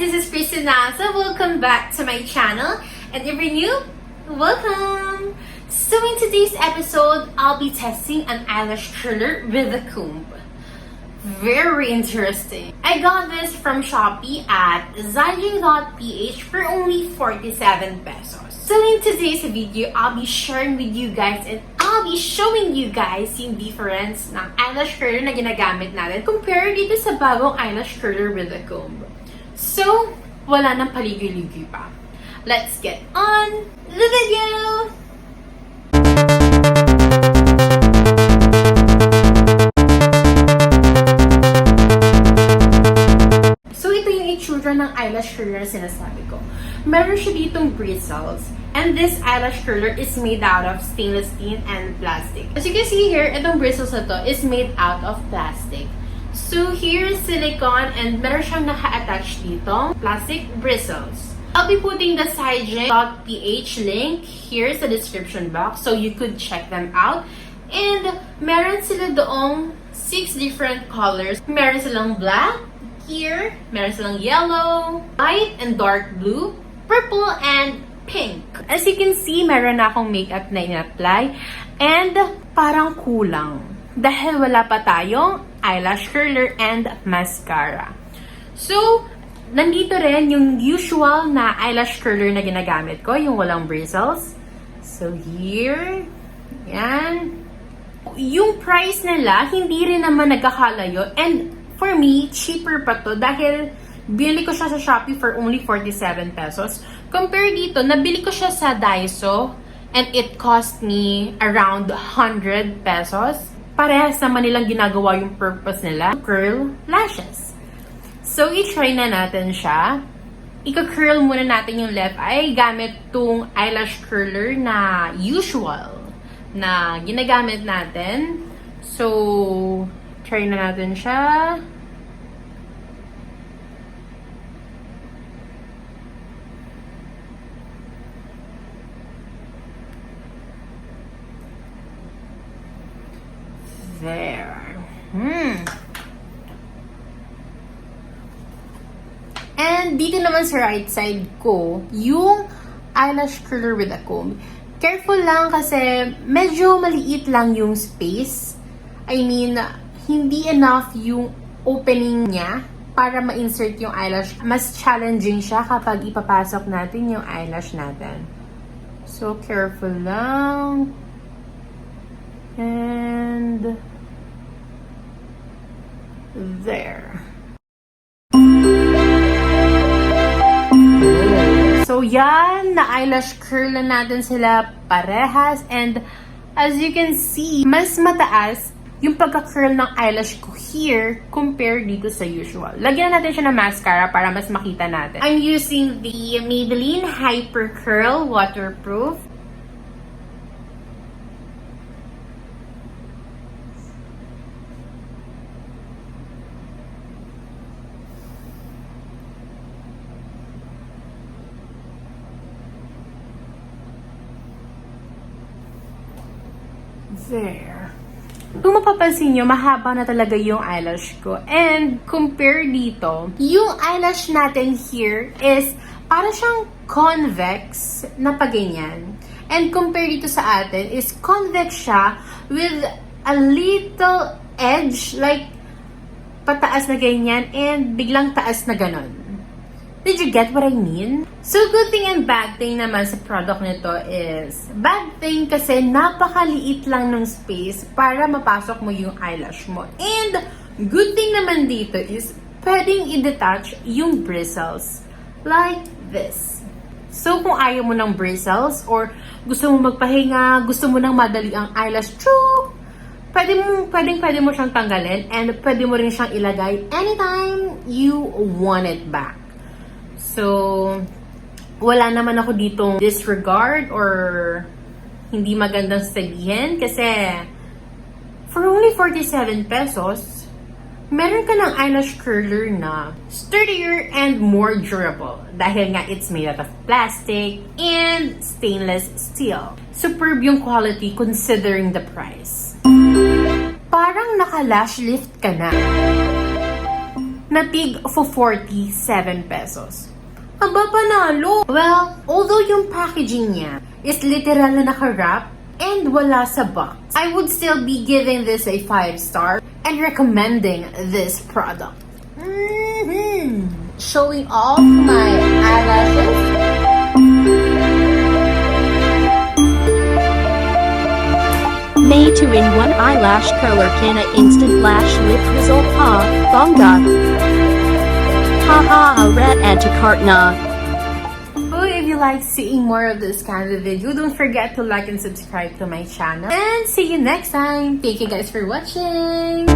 this is Cmaadu. Welcome back to my channel. And if you're new, welcome! So in today's episode, I'll be testing an eyelash curler with a comb. Very interesting. I got this from Shopee at zyling.ph for only 47 pesos. So in today's video, I'll be sharing with you guys and I'll be showing you guys yung difference ng eyelash curler na ginagamit natin compared dito sa bagong eyelash curler with a comb. So, wala nang paligoy-ligoy pa. Let's get on the video! So, ito yung itsura ng eyelash curler na sinasabi ko. Meron siya ditong bristles. And this eyelash curler is made out of stainless steel and plastic. As you can see here, itong bristles na to is made out of plastic. So, here is silicone and meron siyang naka-attach dito, plastic bristles. I'll be putting the zyling.ph link here sa description box so you could check them out. And meron sila doong 6 different colors. Meron silang black, here, meron silang yellow, light and dark blue, purple, and pink. As you can see, meron na akong makeup na in-apply and parang kulang dahil wala pa tayong eyelash curler and mascara. So, nandito rin yung usual na eyelash curler na ginagamit ko, yung walang bristles. So, here, yan. Yung price nila, hindi rin naman nagkakalayo and for me, cheaper pa to dahil binili ko siya sa Shopee for only 47 pesos. Compare dito, nabili ko siya sa Daiso and it cost me around 100 pesos. Parehas naman nilang ginagawa yung purpose nila, curl lashes. So, i-try na natin siya. Ika-curl muna natin yung left eye gamit tong eyelash curler na usual na ginagamit natin. So, try na natin siya. There. And dito naman sa right side ko, yung eyelash curler with a comb. Careful lang kasi medyo maliit lang yung space. I mean, hindi enough yung opening niya para ma-insert yung eyelash. Mas challenging siya kapag ipapasok natin yung eyelash natin. So, careful lang. And there. So, yan, na-eyelash curl na natin sila parehas. And as you can see, mas mataas yung pagka-curl ng eyelash ko here compared dito sa usual. Lagyan natin siya ng mascara para mas makita natin. I'm using the Maybelline Hyper Curl Waterproof. There. Kung mapapansin nyo, mahaba na talaga yung eyelash ko. And compare dito, yung eyelash natin here is para siyang convex na paganyan. And compare dito sa atin is convex siya with a little edge, like pataas na ganyan and biglang taas na ganon. Did you get what I mean? So, good thing and bad thing naman sa product nito is, bad thing kasi napakaliit lang ng space para mapasok mo yung eyelash mo. And, good thing naman dito is, pwedeng i-detach yung bristles. Like this. So, kung ayaw mo ng bristles, or gusto mo magpahinga, gusto mo nang madali ang eyelash, pwede mo siyang tanggalin, and pwede mo rin siyang ilagay anytime you want it back. So, wala naman ako ditong disregard or hindi magandang sabihin kasi for only 47 pesos, meron ka ng eyelash curler na sturdier and more durable dahil nga it's made out of plastic and stainless steel. Superb yung quality considering the price. Parang naka-lash lift ka na. na tig for 47 pesos. Aba, panalo! Well, although yung packaging niya is literal na naka-wrap and wala sa box, I would still be giving this a 5-star and recommending this product. Showing off my eyelashes. May 2-in-1 Eyelash Curler Kana Instant Lash Lift Result Ha, Bongga. Ha ha, red add to cart na. Oh, if you like seeing more of this kind of video, don't forget to like and subscribe to my channel. And see you next time. Thank you guys for watching.